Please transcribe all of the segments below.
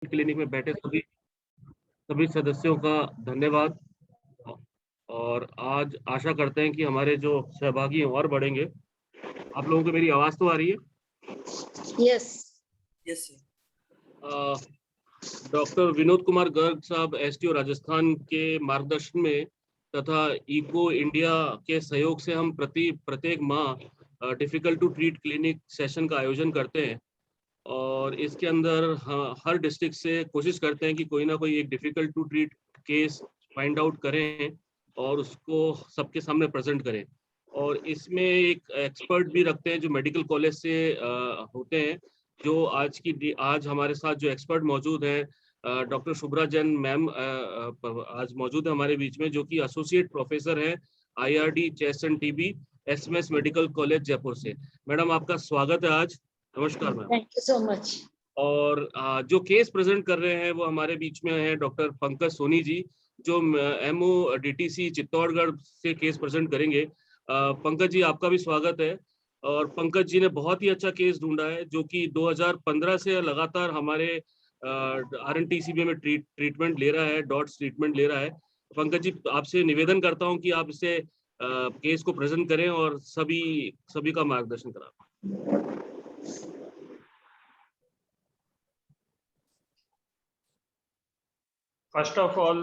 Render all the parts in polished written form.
Clinic में बैठे सभी सदस्यों का धन्यवाद। और आज आशा करते हैं कि हमारे जो सहभागी हैं और बढ़ेंगे। आप लोगों को मेरी आवाज तो आ रही है? Yes yes doctor Vinod Kumar Garg साहब एसटीओ राजस्थान के मार्गदर्शन में तथा इको इंडिया के सहयोग से हम प्रत्येक माह difficult to treat clinic session का आयोजन करते हैं। और इसके अंदर हर डिस्ट्रिक्ट से कोशिश करते हैं कि कोई ना कोई एक difficult to treat case find out करें और उसको सबके सामने प्रेजेंट करें। और इसमें एक एक्सपर्ट भी रखते हैं जो मेडिकल कॉलेज से होते हैं। जो आज हमारे साथ जो एक्सपर्ट मौजूद हैं डॉक्टर शुभ्रा जैन मैम आज मौजूद है हमारे बीच में, जो कि एसोसिएट प्रोफेसर है IRD chest end TB SMS medical college Jaipur से। मैडम आपका स्वागत है आज। नमस्कार ma'am. Thank you so much. और जो केस प्रेजेंट कर रहे हैं वो हमारे बीच में है डॉक्टर पंकज सोनी जी, जो MO DTC चित्तौड़गढ़ से केस प्रेजेंट करेंगे। पंकज जी आपका भी स्वागत है। और पंकज जी ने बहुत ही अच्छा केस ढूंढा है, जो कि 2015 से लगातार हमारे RNTCB में ट्रीटमेंट ले रहा है, डॉट्स ट्रीटमेंट ले रहा है। पंकज जी आपसे निवेदन करता हूं कि आप इसे केस को प्रेजेंट करें और सभी का मार्गदर्शन कराएं। First of all,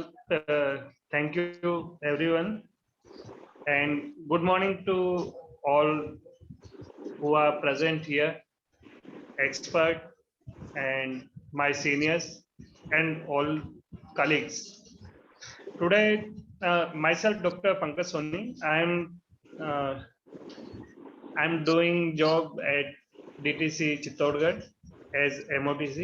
thank you everyone, and good morning to all who are present here, expert and my seniors and all colleagues. Today, myself, Dr. Pankaj Soni, I'm doing job at DTC Chittorgarh as MOTC.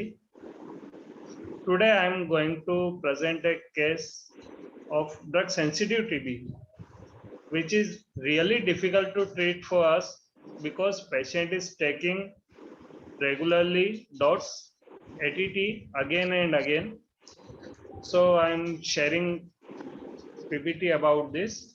Today I am going to present a case of drug sensitive TB, which is really difficult to treat for us because patient is taking regularly DOTS, ATT again and again. So I am sharing PPT about this.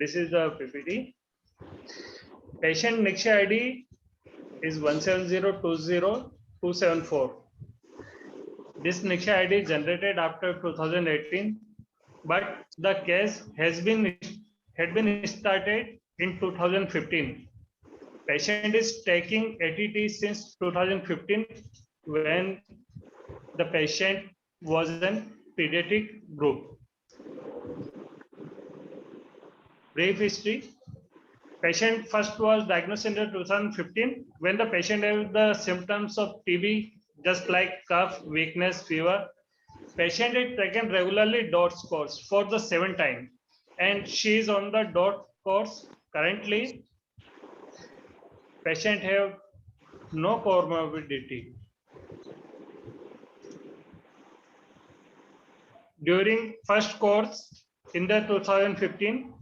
This is the PPT. Patient NICSHA ID is 17020-274. This NICSHA ID is generated after 2018, but the case had been started in 2015. Patient is taking ATT since 2015 when the patient was in pediatric group. Brief history. Patient first was diagnosed in 2015 when the patient had the symptoms of TB, just like cough, weakness, fever. Patient had taken regularly DOTS course for the 7th time, and she is on the DOT course currently. Patient have no comorbidity. During first course in the 2015,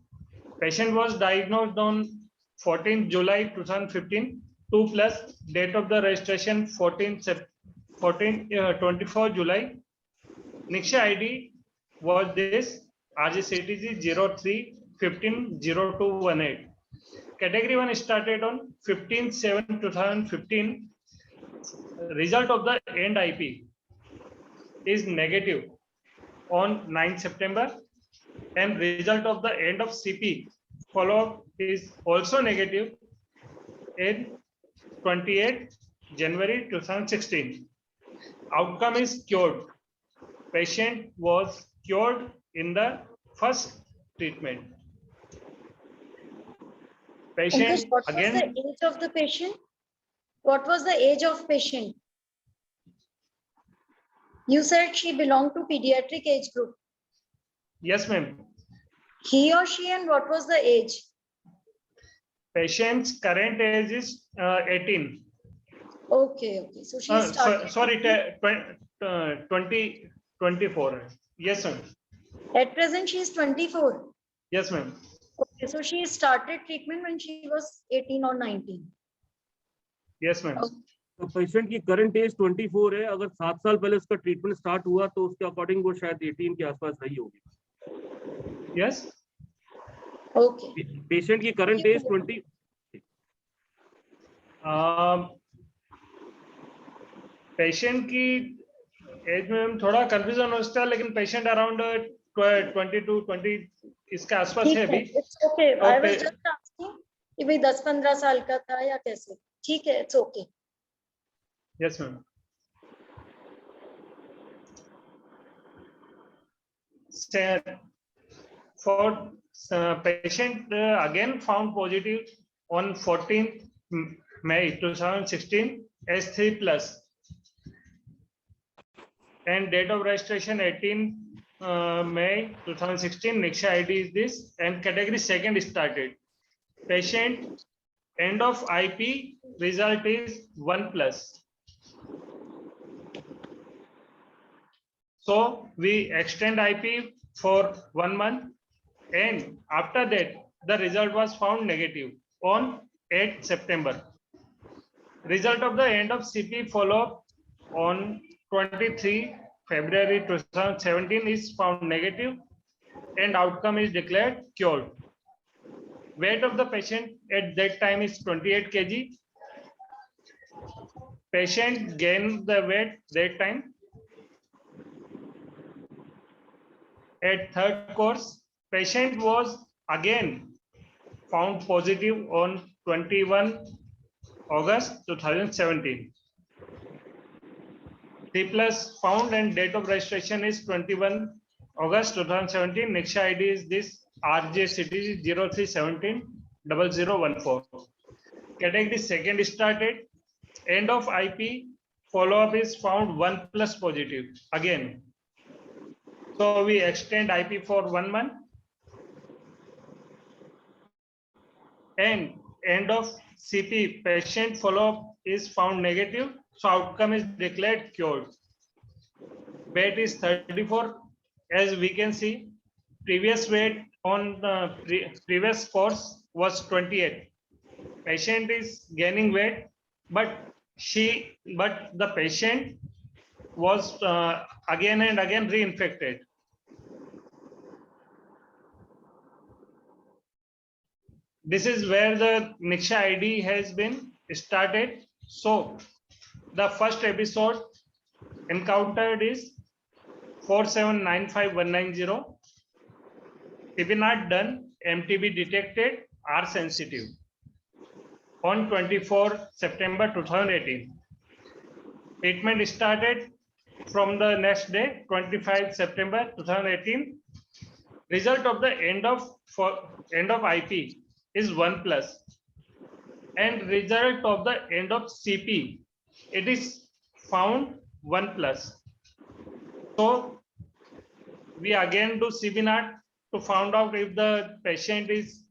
patient was diagnosed on 14 July 2015, 2 plus date of the registration 24 July. NICSHA ID was this RGCTG 03-15-0218. Category 1 started on 15/7/2015. Result of the end IP is negative on 9 September. And result of the end of CP follow-up is also negative in 28 January 2016. Outcome is cured. Patient was cured in the first treatment. Patient what again. was the age of the patient? What was the age of patient? You said she belonged to pediatric age group. Yes, ma'am. He or she, and what was the age? Patient's current age is 18. Okay. So she started. Sorry, 24. Yes, ma'am. At present, she is 24. Yes, ma'am. Okay, so she started treatment when she was 18 or 19. Yes, ma'am. तो patient की current as 24 है, अगर 7 साल पहले उसका treatment start हुआ तो उसके अकॉर्डिंग वो शायद 18 के आसपास रही होगी। Yes. Okay. पेशेंट की करंट एज 20। पेशेंट की एज में हम थोड़ा कंफ्यूजन हो सकता है, लेकिन पेशेंट अराउंड 22-20 इसके आसपास ठीक है है, अभी। इट्स ओके, तो आई वाज जस्ट आस्किंग कि भाई 10-15 साल का था या कैसे। ठीक है, it's okay. Yes ma'am. For patient again found positive on 14th May 2016 as 3 plus, and date of registration 18 May 2016. Niksha ID is this, and category second started. Patient end of IP result is 1 plus. So we extend IP for 1 month, and after that the result was found negative on 8 September. Result of the end of CP follow-up on 23 February 2017 is found negative, and outcome is declared cured. Weight of the patient at that time is 28 kg. Patient gained the weight that time. At third course, patient was again found positive on 21 August 2017. 3 plus found, and date of registration is 21 August 2017. Next ID is this RJCT 0317 0014. Category second started. End of IP follow-up is found 1 plus positive again. So we extend IP for 1 month, and end of CP patient follow-up is found negative. So outcome is declared cured. Weight is 34. As we can see, previous weight on the previous course was 28. Patient is gaining weight, but the patient was again and again reinfected. This is where the Niksha ID has been started. So the first episode encountered is 4795190. TB not done, MTB detected, R sensitive. On 24 September 2018. Treatment started from the next day, 25 September 2018. Result of the end of IP is 1 plus, and result of the end of CP, it is found 1 plus. So we again do CB0 to find out if the patient is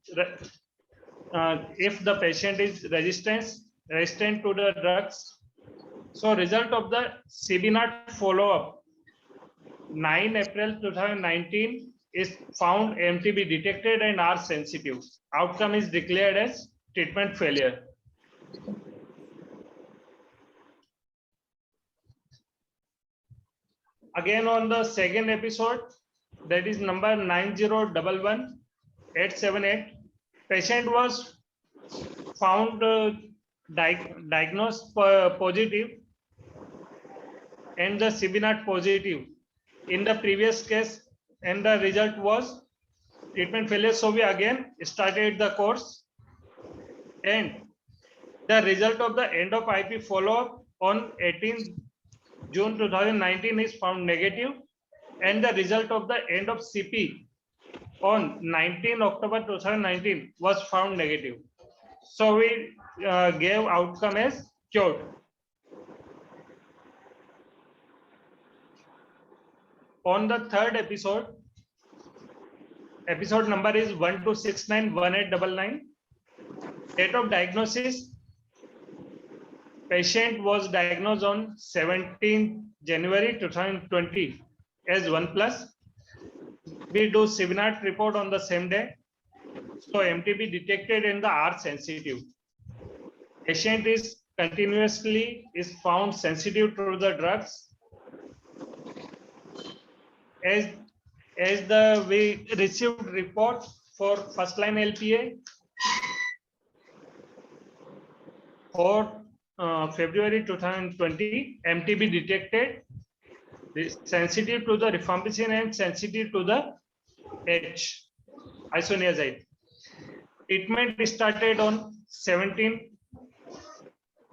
resistant to the drugs. So result of the CB0 follow-up 9 April 2019 is found MTB detected and R sensitive. Outcome is declared as treatment failure. Again on the second episode, that is number 9011878, patient was found diagnosed positive and the CB0 positive in the previous case, and the result was treatment failure. So we again started the course, and the result of the end of IP follow-up on 18 June 2019 is found negative, and the result of the end of CP on 19 October 2019 was found negative. So we gave outcome as cured. On the third episode number is 12691899. Date of diagnosis, patient was diagnosed on 17 January 2020 as 1 plus. We do CB0 report on the same day. So MTB detected in the R sensitive. Patient is continuously is found sensitive to the drugs. As we received report for first line LPA for February 2020, MTB detected sensitive to the rifampicin and sensitive to the H isoniazide. Treatment started on 17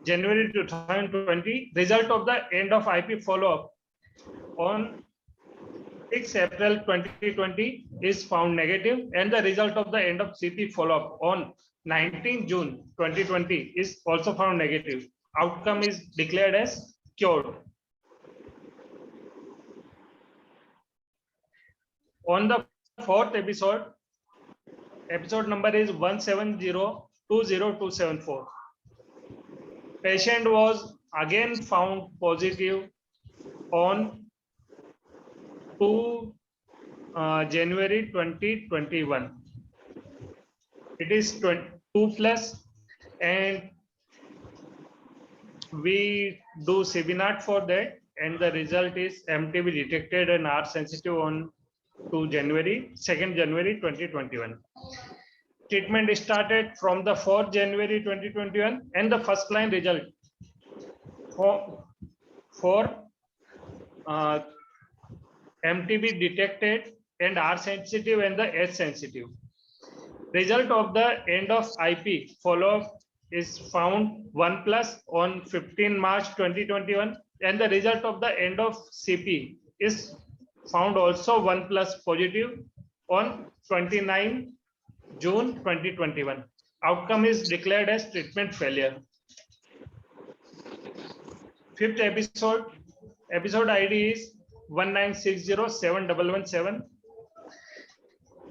January 2020. Result of the end of IP follow-up on 6 April 2020 is found negative, and the result of the end of CP follow-up on 19 June 2020 is also found negative. Outcome is declared as cured. On the fourth episode number is 170-20274. Patient was again found positive on 2 January 2021. It is 2+, and we do CBNAT for that, and the result is MTB detected and R sensitive on 2 January 2021. Treatment started from the 4th January 2021, and the first line result for MTB detected and R sensitive and the H sensitive. Result of the end of IP follow-up is found 1+ on 15 March 2021, and the result of the end of CP is found also 1+ positive on 29 June 2021. Outcome is declared as treatment failure. Fifth episode ID is 1960717.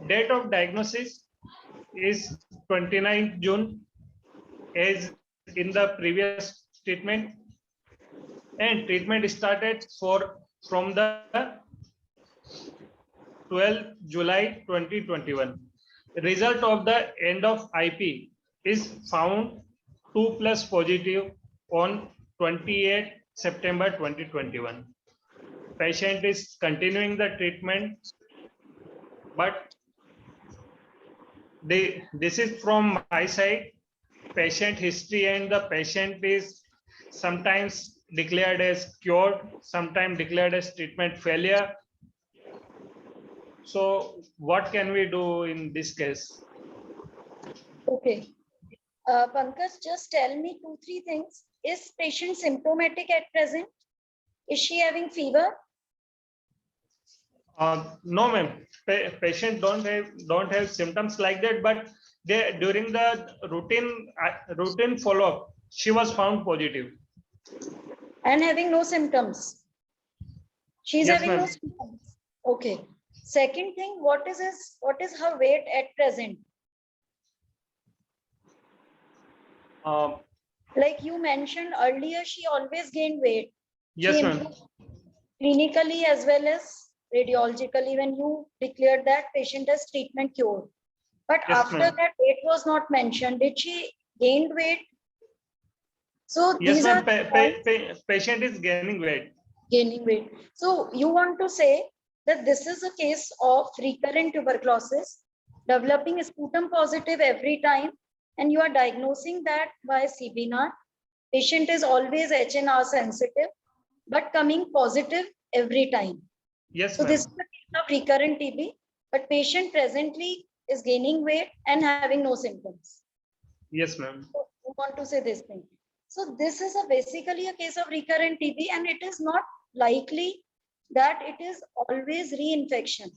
Date of diagnosis is 29 June as in the previous treatment, and treatment started from the 12 July 2021. Result of the end of IP is found 2+ positive on 28 September 2021. Patient is continuing the treatment, but this is from my side. Patient history, and the patient is sometimes declared as cured, sometimes declared as treatment failure. So what can we do in this case? Okay. Pankaj, just tell me 2-3 things. Is patient symptomatic at present? Is she having fever? No, ma'am. Patient don't have symptoms like that, but during the routine follow-up, she was found positive. And having no symptoms. She's Yes, having no ma'am. symptoms. Okay. Second thing, what is her weight at present? Like you mentioned earlier, she always gained weight. Yes, She ma'am. improved clinically as well as radiologically when you declared that patient as treatment cured. But Yes, after ma'am. that weight was not mentioned. Did she gained weight? So Yes, these ma'am. are Patient is gaining weight. gaining weight. So you want to say that this is a case of recurrent tuberculosis, developing sputum positive every time, and you are diagnosing that by CBNAT. Patient is always HNR sensitive, but coming positive every time. Yes, So ma'am. this is the case of recurrent TB, but patient presently is gaining weight and having no symptoms. Yes, ma'am. So you want to say this thing. So this is basically a case of recurrent TB, and it is not likely that it is always reinfection.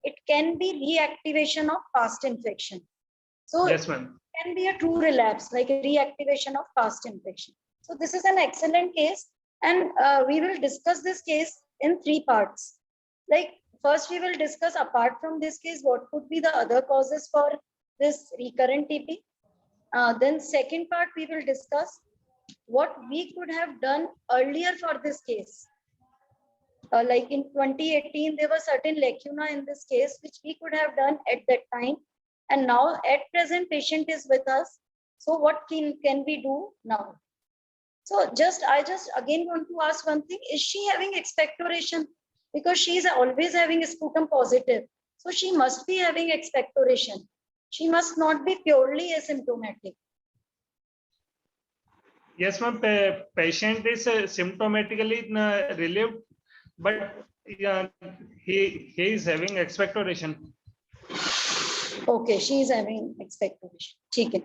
It can be reactivation of past infection. So Yes, ma'am. it can be a true relapse, like a reactivation of past infection. So this is an excellent case, and we will discuss this case in 3 parts. Like first, we will discuss apart from this case, what could be the other causes for this recurrent TB. Then second part, we will discuss what we could have done earlier for this case. Like in 2018, there were certain lacuna in this case, which we could have done at that time. And now at present, patient is with us. So what can we do now? So I just again want to ask one thing: is she having expectoration? Because she is always having sputum positive, so she must be having expectoration. She must not be purely asymptomatic. Yes, ma'am. Patient is symptomatically relieved, but he is having expectoration. Okay, she is having expectoration. Okay.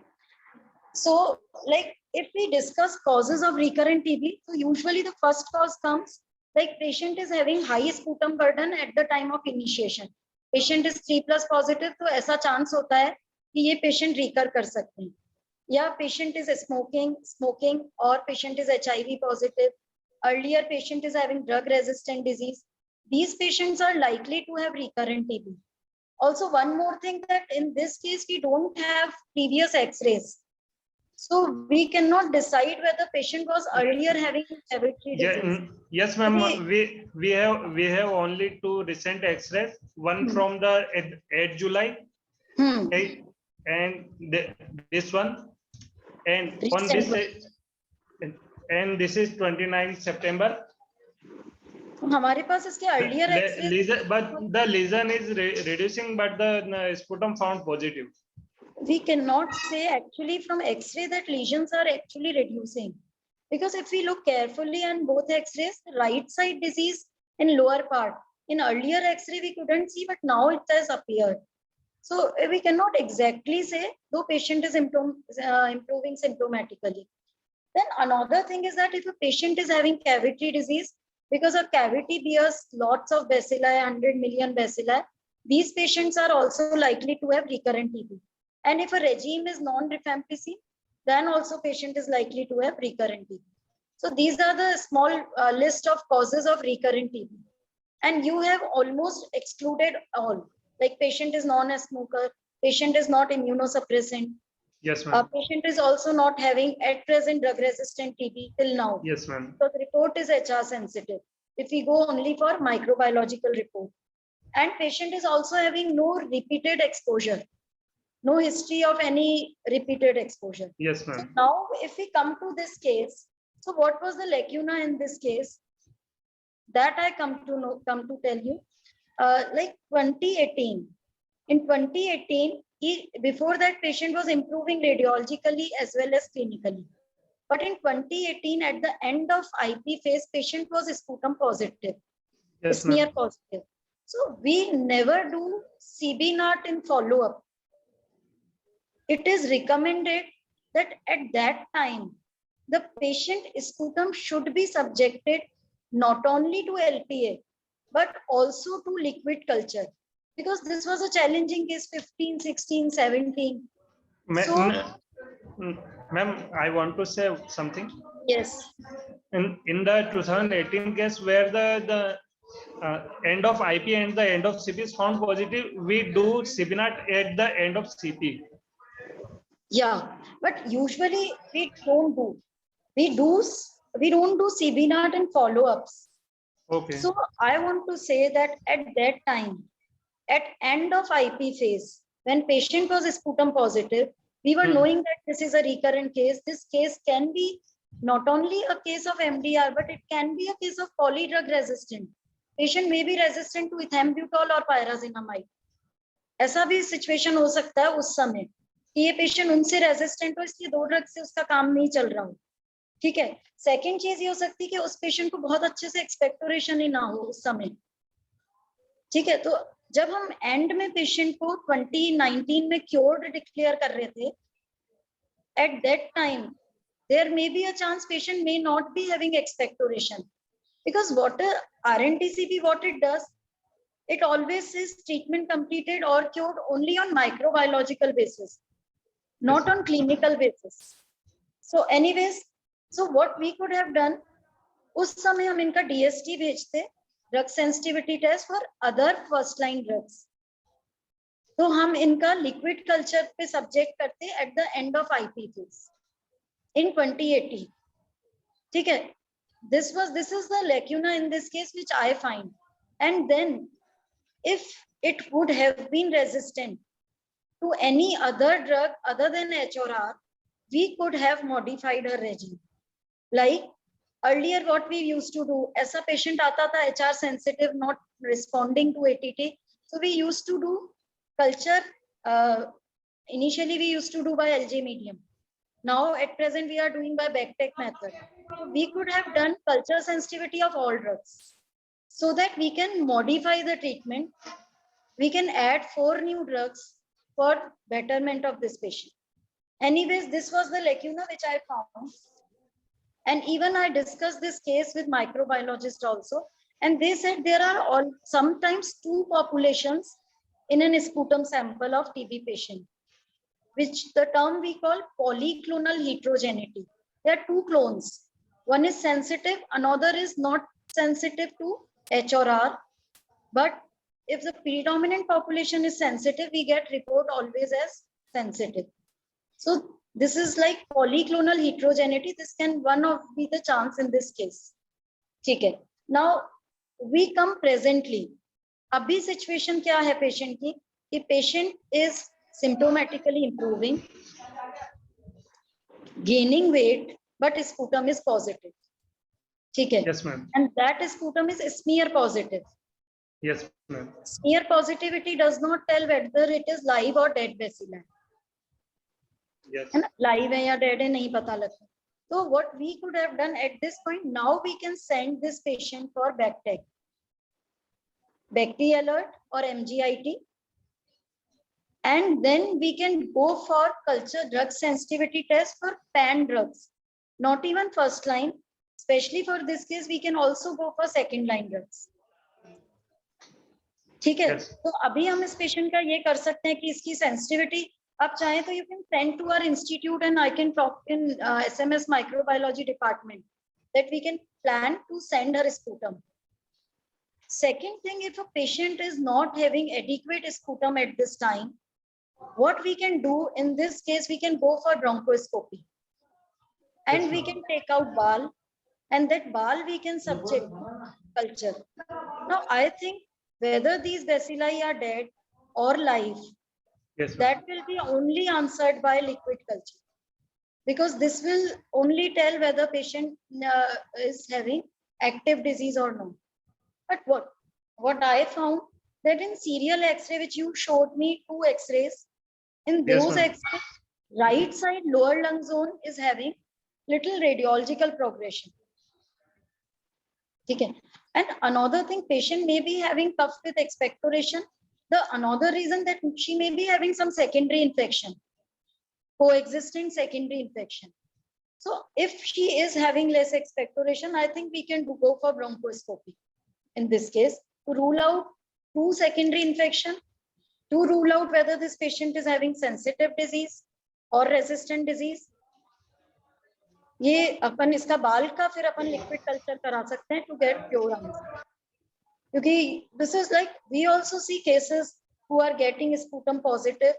So, like, if we discuss causes of recurrent TB, so usually the first cause comes like patient is having high sputum burden at the time of initiation. Patient is 3+ positive, तो ऐसा chance होता है कि ये patient recur कर सकते हैं. या patient is smoking, or patient is HIV positive. Earlier patient is having drug resistant disease. These patients are likely to have recurrent TB. Also, one more thing, that in this case we don't have previous X-rays. So we cannot decide whether patient was earlier having cavity disease. Yes, ma'am. We have only 2 recent X-rays. One from the 8 July, and this one, and on this, and this is 29 September. हमारे पास इसके earlier X-rays, but the lesion is reducing, but the sputum found positive. We cannot say actually from X-ray that lesions are actually reducing, because if we look carefully on both X-rays, the right side disease in lower part, in earlier X-ray we couldn't see, but now it has appeared. So we cannot exactly say though patient is improving symptomatically. Then another thing is that if a patient is having cavity disease, because a cavity bears lots of bacilli, 100 million bacilli, these patients are also likely to have recurrent TB. And if a regime is non-rifampicin, then also patient is likely to have recurrent TB. So these are the small list of causes of recurrent TB. And you have almost excluded all. Like patient is non-smoker, patient is not immunosuppressant. Yes, ma'am. Patient is also not having at present drug-resistant TB till now. Yes, ma'am. So the report is HR sensitive. If we go only for microbiological report. And patient is also having no repeated exposure. No history of any repeated exposure. Yes, ma'am. So now, if we come to this case, so what was the lacuna in this case? That I come to tell you. Like 2018. In 2018, before that patient was improving radiologically as well as clinically. But in 2018, at the end of IP phase, patient was sputum positive, yes, smear positive. So we never do CB naught in follow-up. It is recommended that at that time, the patient sputum should be subjected not only to LPA, but also to liquid culture. Because this was a challenging case, 15, 16, 17. Ma'am, I want to say something. Yes. In the 2018 case where the end of IP and the end of CP is found positive, we do CBNAT at the end of CP. Yeah, but usually we don't do. We don't do CBNAT and follow-ups. Okay. So I want to say that at that time, at end of IP phase, when patient was sputum positive, we were knowing that this is a recurrent case. This case can be not only a case of MDR, but it can be a case of polydrug resistant. Patient may be resistant to ethambutol or pyrazinamide. ऐसा भी situation हो सकता है उस समय कि ये patient उनसे resistant हो, इसलिए 2 ड्रग से उसका काम नहीं चल रहा हो. ठीक है. सेकेंड चीज ये हो सकती है कि उस पेशेंट को बहुत अच्छे से एक्सपेक्टोरेशन ही ना हो उस समय. ठीक है. तो जब हम एंड में पेशेंट को 2019 में क्योर्ड डिक्लेयर कर रहे थे, at that time there may be a chance patient may not be having expectoration, because what RNTCP what it does, it always says treatment completed or cured only on microbiological basis, not on clinical basis. So anyways, so what we could have done, उस समय हम इनका DST भेजते, drug sensitivity test for other first line drugs. तो हम इनका liquid culture पे subject करते at the end of IP phase in 2018. ठीक है. This is the lacuna in this case which I find. And then if it would have been resistant to any other drug other than HRR, we could have modified her regimen. Like earlier what we used to do, ऐसा patient आता था HR sensitive, not responding to ATT. So we used to do culture. Initially we used to do by LG medium. Now at present we are doing by backtech method. So we could have done culture sensitivity of all drugs so that we can modify the treatment. We can add 4 new drugs for betterment of this patient. Anyways, this was the lacuna which I found. And even I discussed this case with microbiologists also. And they said there are all sometimes 2 populations in an sputum sample of TB patient, which the term we call polyclonal heterogeneity. There are 2 clones. One is sensitive, another is not sensitive to H or R. But if the predominant population is sensitive, we get report always as sensitive. So this is like polyclonal heterogeneity. This can one of be the chance in this case. Okay. Now we come presently. Abhi situation kya hai patient ki? The patient is symptomatically improving, gaining weight, but sputum is positive. Okay. Yes, ma'am. And that sputum is smear positive. Yes, ma'am. Smear positivity does not tell whether it is live or dead bacilli. Yes. And live hai ya dead hai nahi pata lagta. So what we could have done at this point, now we can send this patient for backtech, Bacti alert or MGIT, and then we can go for culture drug sensitivity test for pan drugs, not even first line. Especially for this case, we can also go for second line drugs. ठीक है, तो अभी हम इस patient का ये कर सकते हैं कि इसकी सेंसिटिविटी आप चाहें तो you can send to our institute and I can talk in SMS microbiology department that we can plan to send her sputum. Second thing, if a patient is not having adequate sputum at this time, what we can do in this case, we can go for bronchoscopy and we can take out ball, and that ball we can subject to culture. Now I think whether these bacilli are dead or live, Yes, that will be only answered by liquid culture, because this will only tell whether patient is having active disease or not. But what I found, that in serial X-ray, which you showed me 2 X-rays, in those X-rays, right side lower lung zone is having little radiological progression. Okay. And another thing, patient may be having cough with expectoration. The another reason that she may be having some secondary infection, coexisting secondary infection. So if she is having less expectoration, I think we can go for bronchoscopy in this case to rule out 2 secondary infection, to rule out whether this patient is having sensitive disease or resistant disease. ये अपन इसका बाल का फिर अपन liquid culture करा सकते हैं to get pure answer. क्योंकि this is like we also see cases who are getting sputum positive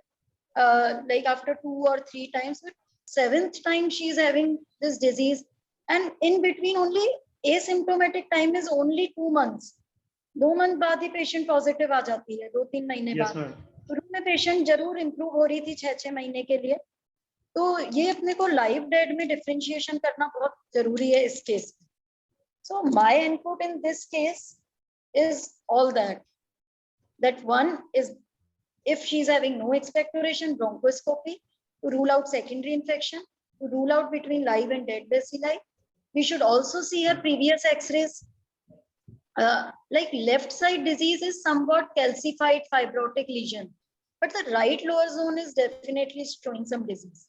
like after 2 or 3 times, but 7th time she is having this disease, and in between only asymptomatic time is only 2 months. 2 month बाद ही patient positive आ जाती है, 2-3 महीने बाद. शुरू में patient जरूर improve हो रही थी 6-6 महीने के लिए. तो ये अपने को लाइव डेड में डिफरेंशिएशन करना बहुत जरूरी है इस केस में. So my input in this case is all that one is if she is having no expectoration, bronchoscopy to rule out secondary infection, to rule out between live and dead bacilli. We should also see her previous X-rays. Like left side disease is somewhat calcified fibrotic lesion, but the right lower zone is definitely showing some disease.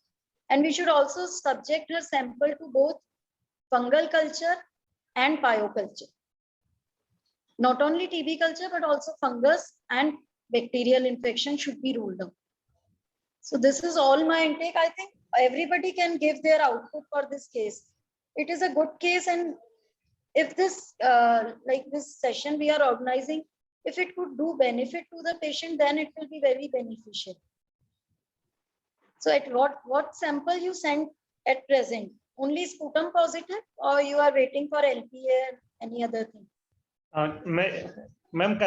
And we should also subject her sample to both fungal culture and pyoculture. Not only TB culture, but also fungus and bacterial infection should be ruled out. So this is all my intake. I think everybody can give their output for this case. It is a good case, and if this like this session we are organizing, if it could do benefit to the patient, then it will be very beneficial. So at what sample you send at present? Only sputum positive, or you are waiting for LPA and any other thing? Ma'am,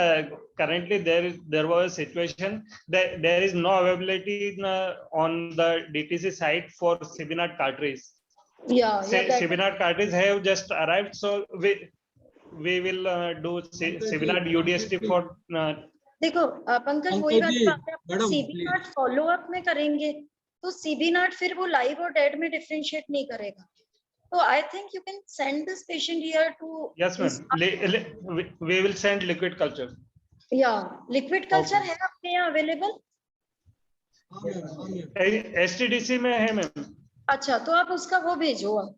currently there was a situation that there is no availability on the DTC site for Sibinat cartridge. Yeah, that Seminar cartridge have just arrived, so we will do seminar UDST for. देखो पंकज वही पंकज वाली जी, बात है, madam, CB नाट follow up में करेंगे तो CB नाट फिर वो लाइव और डेड में डिफरेंशिएट नहीं करेगा. तो I think you can send this patient here too. Yes, ma'am. We will send liquid culture. या लिक्विड कल्चर है आपके यहाँ अवेलेबल? STDC में है मैम. अच्छा, तो आप उसका वो भेजो. आप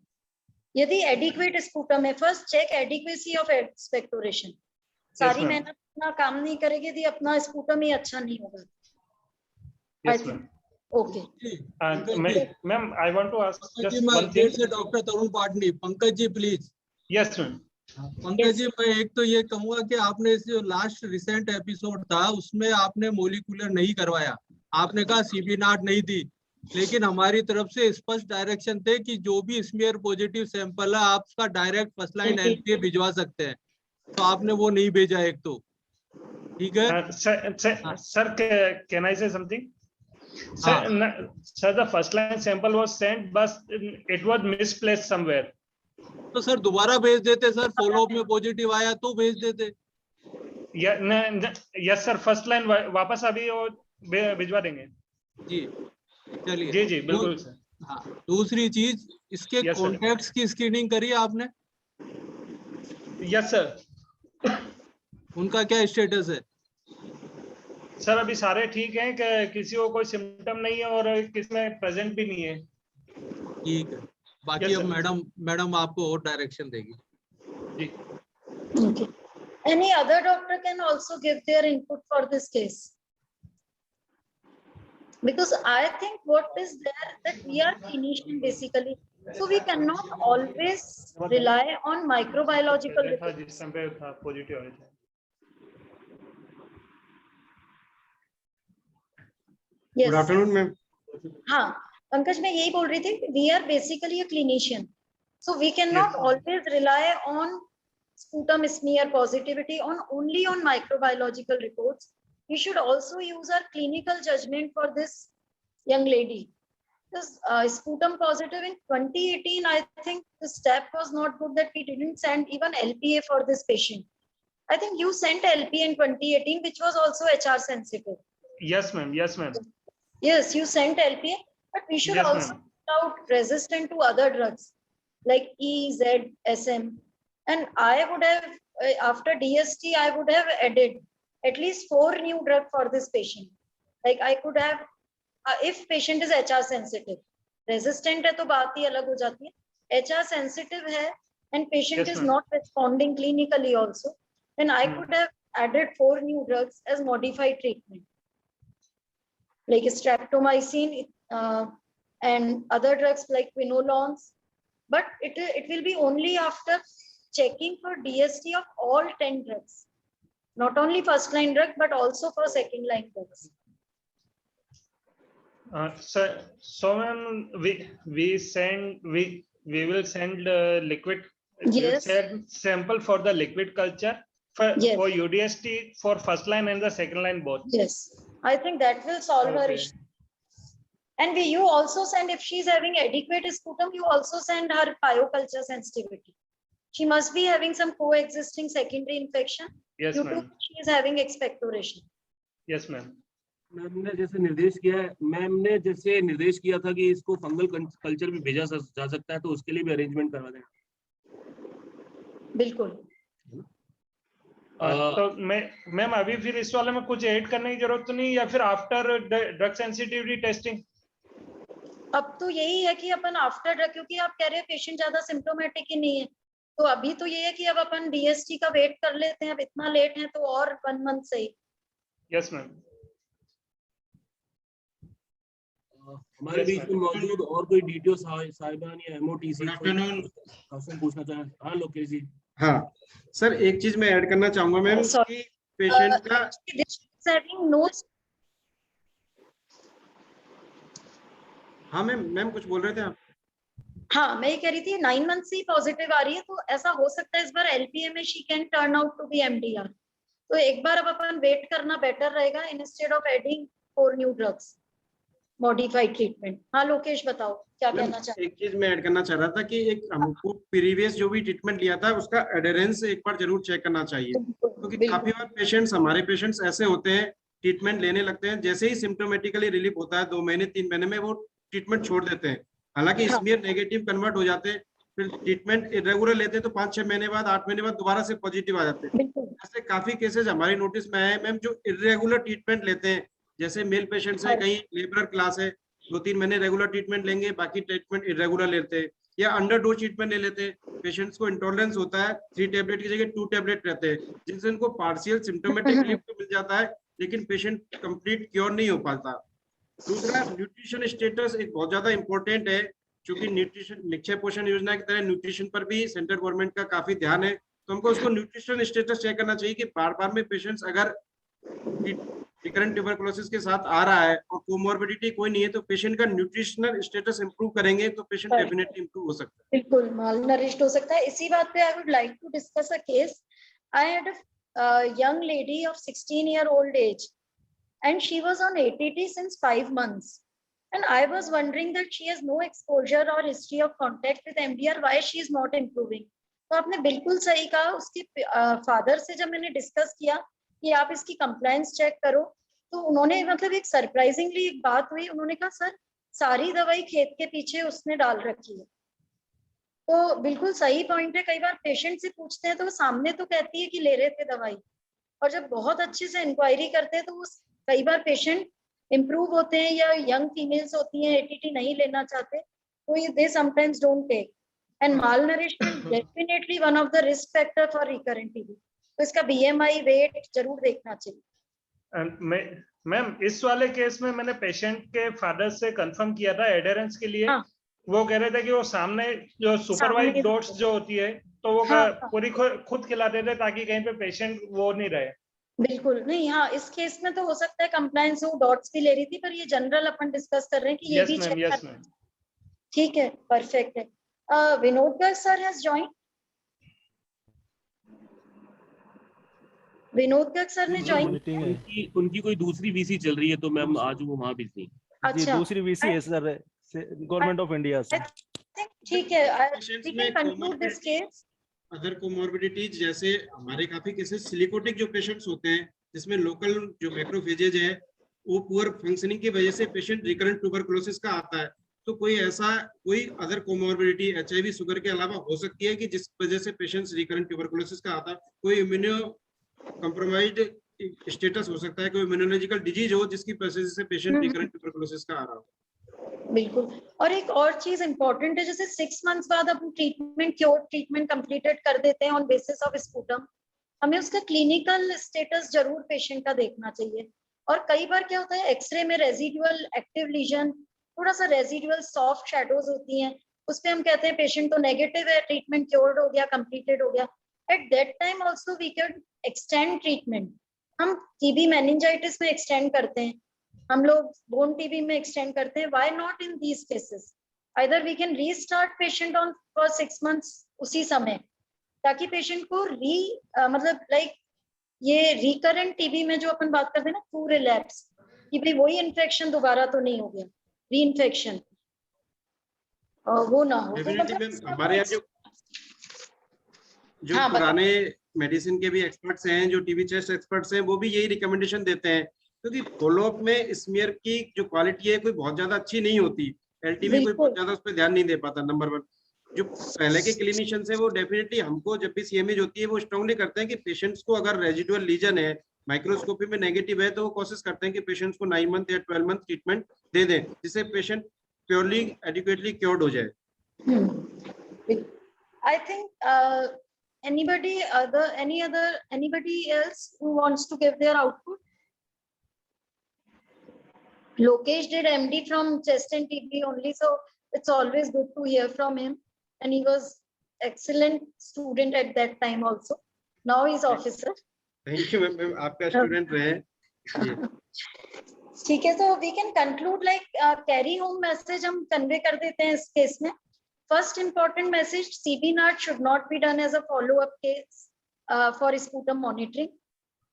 यदि एडिक्वेट स्पूटम है, first check adequacy of expectoration. सारी मेहनत अपना काम नहीं करेगी यदि अपना स्पूटम ही अच्छा नहीं होगा. Yes, ma'am. Okay. Ma'am, I want to ask just मैं one thing. से doctor Tarun Patni. Pankaj ji please. Yes, ma'am. Pankaj ji, मैं एक तो ये कहूंगा कि आपने जो लास्ट रिसेंट एपिसोड था उसमें आपने मोलिकुलर नहीं करवाया. आपने कहा सीबी नाट नहीं थी, लेकिन हमारी तरफ से स्पष्ट डायरेक्शन थे कि जो भी स्मीयर पॉजिटिव सैंपल है आप उसका डायरेक्ट फर्स्ट लाइन एलपीए भिजवा सकते हैं. तो आपने वो नहीं भेजा एक तो. ठीक है Sir, can I say something? Sir, the first line sample was sent, but it was misplaced somewhere. तो सर दोबारा भेज देते सर. फॉलोअप में पॉजिटिव आया तो भेज देते. यस सर, फर्स्ट लाइन वापस अभी वो भिजवा देंगे. जी चलिए. जी जी बिल्कुल सर. हाँ, दूसरी चीज, इसके कॉन्टैक्ट्स की स्क्रीनिंग करी आपने? Yes sir. उनका क्या स्टेटस है? सर अभी सारे ठीक हैं, कि किसी को कोई सिम्टम नहीं है और किसी में प्रेजेंट भी नहीं है. ठीक है. बाकी अब मैडम आपको और डायरेक्शन देगी. जी. Okay. Any other doctor can also give their input for this case. Because I think what is there that we are clinician basically, so we cannot always rely on microbiological reports. Yes. Good afternoon, ma'am. हाँ, पंकज मैं यही बोल रही थी, we are basically a clinician, so we cannot always rely on sputum smear positivity only on microbiological reports. We should also use our clinical judgment for this young lady. Because sputum positive in 2018, I think the step was not good that we didn't send even LPA for this patient. I think you sent LPA in 2018, which was also HR sensitive. Yes, ma'am. Yes, ma'am. Yes, you sent LPA, but we should also put out resistant to other drugs like E, Z, SM. And I would have, after DST, I would have added at least 4 new drugs for this patient. Like I could have, if patient is HR sensitive, resistant है तो बात ही अलग हो जाती है. HR sensitive है and patient is not responding clinically also, then I could have added 4 new drugs as modified treatment. Like streptomycin and other drugs like quinolones, but it will be only after checking for DST of all 10 drugs, not only first line drug but also for second line drugs. So ma'am, we will send liquid sample for the liquid culture for UDST for first line and the second line both. Yes, I think that will solve her issue. And you also send, if she's having adequate sputum, you also send her bioculture sensitivity. She must be having some coexisting secondary infection. Yes, ma'am. She is having expectoration. Yes, ma'am. Ma'am ने जैसे निर्देश किया था कि इसको fungal culture भी भेजा जा सकता है, तो उसके लिए भी अरेंजमेंट करवा दें. बिल्कुल. तो मैम अभी फिर इस वाले में कुछ ऐड करने की जरूरत तो नहीं, या फिर आफ्टर ड्रग सेंसिटिविटी टेस्टिंग? अब तो यही है कि अपन आफ्टर ड्रग, क्योंकि आप कह रहे हैं पेशेंट ज्यादा सिम्टोमेटिक ही नहीं है, तो अभी तो ये है कि अब अपन डीएसटी का वेट कर लेते हैं. अब इतना लेट है तो और 1 मंथ सही. Yes ma'am. हमारे बीच में मौजूद और कोई डीटीओ साहिबान या एमओटीसी क्वेश्चन पूछना चाहें? हाँ लोकेश जी. हाँ सर, एक चीज मैं ऐड करना चाहूंगा मैम कि पेशेंट का हाँ मैम कुछ बोल रहे थे आप? हाँ, मैं ये कह रही थी 9 मंथ से पॉजिटिव आ रही है, तो ऐसा हो सकता है इस बार एलपीए में she can turn out to be MDR. तो एक बार अब अपन वेट करना बेटर रहेगा instead of adding 4 new drugs. Modified treatment. हाँ लोकेश बताओ क्या कहना चाहते एक चीज मैं ऐड करना चाह रहा था कि एक हमको प्रीवियस जो भी ट्रीटमेंट लिया था उसका एडेरेंस एक बार जरूर चेक करना चाहिए, क्योंकि काफी बार पेशेंट्स, हमारे पेशेंट्स ऐसे होते हैं, ट्रीटमेंट लेने लगते हैं, जैसे ही सिम्टोमेटिकली रिलीफ होता है 2 महीने 3 महीने में वो ट्रीटमेंट छोड़ देते हैं, हालांकि स्मीयर नेगेटिव कन्वर्ट हो जाते हैं, फिर ट्रीटमेंट इरेगुलर लेते हैं तो 5-6 महीने बाद 8 महीने बाद दोबारा से पॉजिटिव आ जाते हैं। ऐसे काफी केसेस हमारी नोटिस में आए हैं मैम, जो इरेगुलर ट्रीटमेंट लेते हैं, जैसे मेल पेशेंट्स है, कहीं लेबरर क्लास है, 2-3 महीने रेगुलर ट्रीटमेंट लेंगे, बाकी ट्रीटमेंट इरेगुलर लेते हैं, या अंडर डोज ट्रीटमेंट ले लेते हैं। पेशेंट्स को इंटॉलरेंस होता है, 3 टैबलेट की जगह 2 टैबलेट रहते हैं, जिनसे उनको पार्शियल सिम्टोमेटिक रिलीफ तो मिल जाता है, लेकिन पेशेंट कंप्लीट क्योर नहीं हो पाता। दूसरा, न्यूट्रिशन स्टेटस एक बहुत ज्यादा इंपॉर्टेंट है, क्योंकि न्यूट्रिशन निक्षय पोषण योजना की तरह न्यूट्रिशन पर भी सेंट्रल गवर्नमेंट का काफी ध्यान है, तो हमको उसको न्यूट्रिशन स्टेटस चेक करना चाहिए कि बार बार में पेशेंट्स अगर रिकरेंट ट्यूबरकुलोसिस के साथ आ रहा है और कोमोर्बिडिटी कोई नहीं है, तो पेशेंट का न्यूट्रिशनल स्टेटस इंप्रूव करेंगे तो पेशेंट डेफिनेटली इंप्रूव हो सकता है। बिल्कुल माल नरिश्ड हो सकता है। इसी बात पे I would like to discuss a case. I had a young lady of 16-year-old age and she was on ATT since 5 months, and I was wondering that she has no exposure or history of contact with MDR, why she is not improving. तो आपने बिल्कुल सही कहा। उसके father से जब मैंने discuss किया कि आप इसकी कंप्लायंस चेक करो, तो उन्होंने मतलब एक सरप्राइजिंगली एक बात हुई, उन्होंने कहा सर सारी दवाई खेत के पीछे उसने डाल रखी है। तो बिल्कुल सही पॉइंट है। कई बार पेशेंट से पूछते हैं तो वो सामने तो कहती है कि ले रहे थे दवाई, और जब बहुत अच्छे से इंक्वायरी करते हैं तो वो कई बार पेशेंट इम्प्रूव होते हैं, या यंग फीमेल्स होती हैं एटीटी नहीं लेना चाहते, तो they sometimes don't take, and malnourishment definitely one of the risk factor for recurrent TB. तो इसका बीएमआई वेट जरूर देखना चाहिए। मैम इस वाले केस में मैंने पेशेंट के फादर से कंफर्म किया था एडेरेंस के लिए। हाँ। वो कह रहे थे कि वो सामने जो सुपरवाइज डोट्स जो होती है तो वो पूरी खुद खिलाते थे ताकि कहीं पे पेशेंट वो नहीं रहे। बिल्कुल नहीं। हाँ इस केस में तो हो सकता है कंप्लायंस वो डॉट्स भी ले रही थी, पर ये जनरल अपन डिस्कस कर रहे हैं कि ये भी चेक करना। ठीक है, परफेक्ट है। Vinod Garg sir has join. Vinod Garg sir ने ज्वाइन। उनकी कोई दूसरी वीसी चल रही है, तो मैम आज वो वहाँ बिजी। अच्छा, दूसरी वीसी है सर, गवर्नमेंट ऑफ इंडिया से। ठीक है, we can conclude this case. Other comorbidities जैसे हमारे काफी केसेस सिलिकोटिक जो पेशेंट्स होते हैं, जिसमें लोकल जो मैक्रोफेजेज है वो पुअर फंक्शनिंग की वजह से पेशेंट रिकरेंट ट्यूबरकुलोसिस का आता है, तो कोई अदर कोमोर्बिडिटी एचआईवी शुगर के अलावा हो सकती है कि जिस वजह से पेशेंट्स रिकरेंट ट्यूबरकुलोसिस का आता है। कोई इम्यूनो कंप्रोमाइज्ड स्टेटस हो सकता है, कोई इम्यूनोलॉजिकल डिजीज हो जिसकी वजह से पेशेंट रिकरेंट ट्यूबरकुलोसिस का आ रहा हो। बिल्कुल। और एक और चीज इंपॉर्टेंट है, जैसे 6 मंथ्स बाद अपन ट्रीटमेंट कंप्लीटेड कर देते हैं ऑन बेसिस ऑफ स्पूटम, हमें उसका क्लिनिकल स्टेटस जरूर पेशेंट का देखना चाहिए। और कई बार क्या होता है, एक्सरे में रेजिडुअल एक्टिव लीजन, थोड़ा सा रेजिडुअल सॉफ्ट शैडोज होती हैं, उस पे हम कहते हैं पेशेंट तो नेगेटिव है, ट्रीटमेंट क्योर्ड हो गया, कंप्लीटेड हो गया। At that time also we can extend treatment. हम टीबी मेनिंजाइटिस में एक्सटेंड करते हैं, हम लोग बोन टीबी में एक्सटेंड करते हैं। Why not in these cases? Either we can restart patient on for 6 months उसी समय, ताकि पेशेंट को मतलब लाइक ये रिकरेंट टीबी में जो अपन बात करते हैं ना, टू रिलैप्स, कि भाई वही इन्फेक्शन दोबारा तो नहीं हो गया, री इन्फेक्शन वो ना हो। तो मतलब हमारे यहाँ जो पुराने मेडिसिन के भी एक्सपर्ट्स हैं, जो टीबी चेस्ट एक्सपर्ट्स हैं, वो भी यही रिकमेंडेशन देते हैं, क्योंकि फॉलोअप में स्मीयर की जो क्वालिटी है कोई बहुत ज्यादा अच्छी नहीं होती, एलटीवी कोई बहुत ज्यादा उस पर ध्यान नहीं दे पाता। नंबर 1, जो पहले के क्लिनिशियंस है वो डेफिनेटली हमको जब भी सीएमएच होती है वो स्ट्रांगली करते हैं कि पेशेंट्स को अगर रेजिडुअल लीजन है, माइक्रोस्कोपी में नेगेटिव है, तो वो कोशिश करते हैं कि पेशेंट्स को 9 मंथ या 12 मंथ ट्रीटमेंट दे दें, जिससे पेशेंट प्योरली एडिक्वेटली क्योर्ड हो जाए। I think anybody else who wants to give their output? Lokesh did MD from chest and TB only, so it's always good to hear from him, and he was excellent student at that time also. Now he's officer. Thank you ma'am, आपका student रहे। ठीक है, तो we can conclude like carry home message हम convey कर देते हैं इस केस में। First important message, CB NAT should not be done as a follow-up case for sputum monitoring.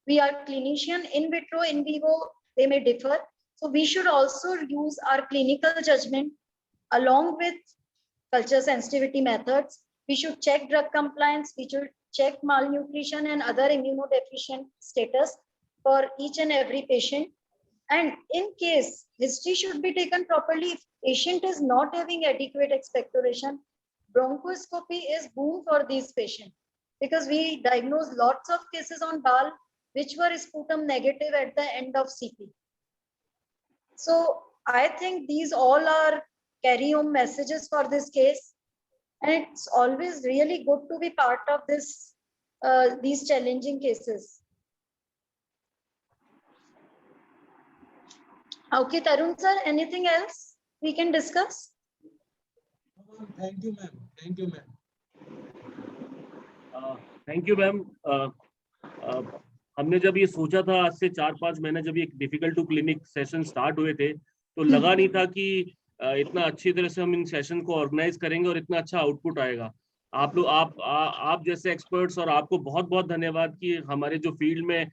We are clinician, in vitro, in vivo, they may differ. So we should also use our clinical judgment along with culture sensitivity methods. We should check drug compliance. We should check malnutrition and other immunodeficient status for each and every patient. And in case history should be taken properly, if patient is not having adequate expectoration, bronchoscopy is boom for these patients, because we diagnose lots of cases on BAL which were sputum negative at the end of CP. So I think these all are carry home messages for this case, and it's always really good to be part of this these challenging cases. Okay, Tarun sir, anything else we can discuss? Thank you, ma'am. Thank you, ma'am. Thank you ma'am. हमने जब ये सोचा था आज से 4-5 महीने, जब ये difficult to clinic session start हुए थे, तो लगा नहीं था कि इतना अच्छी तरह से हम इन सेशन को ऑर्गेनाइज करेंगे और इतना अच्छा आउटपुट आएगा। आप लोग आप जैसे एक्सपर्ट्स, और आपको बहुत बहुत धन्यवाद कि हमारे जो फील्ड में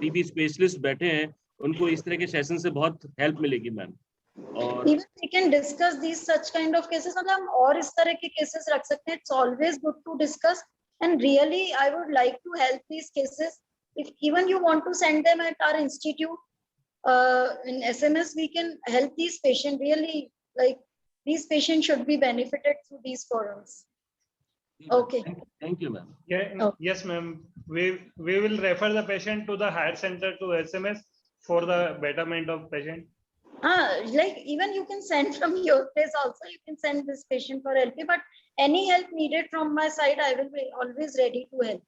टीबी स्पेशलिस्ट बैठे हैं उनको इस तरह के सेशन से बहुत हेल्प मिलेगी मैम। और Even we can discuss these such kind of cases, मतलब हम और इस तरह के cases रख सकते हैं। It's always good to discuss, and really I would like to help these cases. If even you want to send them at our institute in SMS, we can help these patients. Really, like these patients should be benefited through these forums. Okay. Thank you ma'am. Yeah, Okay. yes, ma'am. We will refer the patient to the higher center to SMS for the betterment of patient. Like even you can send from your place also. You can send this patient for LP, but any help needed from my side, I will be always ready to help.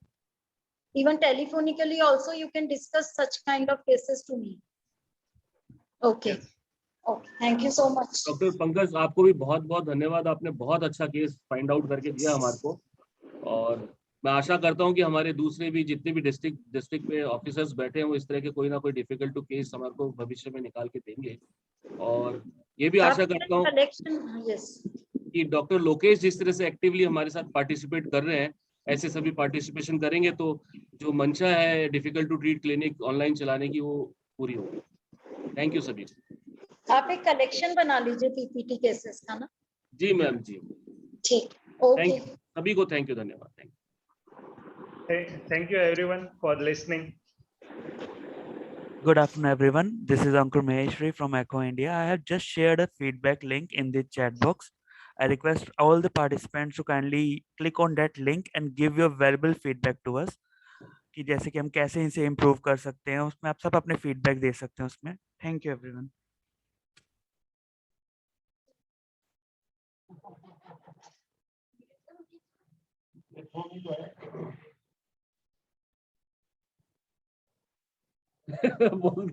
Even telephonically also, you can discuss such kind of cases to me. Okay. Yes. Okay. Thank you so much. Doctor Pankaj, आपको भी बहुत बहुत धन्यवाद। आपने बहुत अच्छा case find out करके दिया हमारे को, और मैं आशा करता हूं कि हमारे दूसरे भी जितने भी डिस्ट्रिक्ट में ऑफिसर्स बैठे हैं वो इस तरह के कोई ना कोई डिफिकल्ट टू केस हमारे को भविष्य में निकाल के देंगे। और ये भी आशा करता हूँ कि डॉक्टर लोकेश जिस तरह से एक्टिवली हमारे साथ पार्टिसिपेट कर रहे हैं, ऐसे सभी पार्टिसिपेशन करेंगे तो जो मंशा है difficult to treat clinic online चलाने की, वो पूरी होगी। थैंक यू सभी। आप एक कलेक्शन बना लीजिए पीपीटी केसेस का ना। जी मैम, जी ठीक। ओके, सभी को थैंक यू, धन्यवाद। Thank you everyone for listening. Good afternoon, everyone. This is Ankur Maheshwari from Echo India. I have just shared a feedback link in the chat box. I request all the participants to kindly click on that link and give your valuable feedback to us. कि जैसे कि हम कैसे इसे improve कर सकते हैं, उसमें आप सब अपने feedback दे सकते हैं उसमें। Thank you, everyone. बोल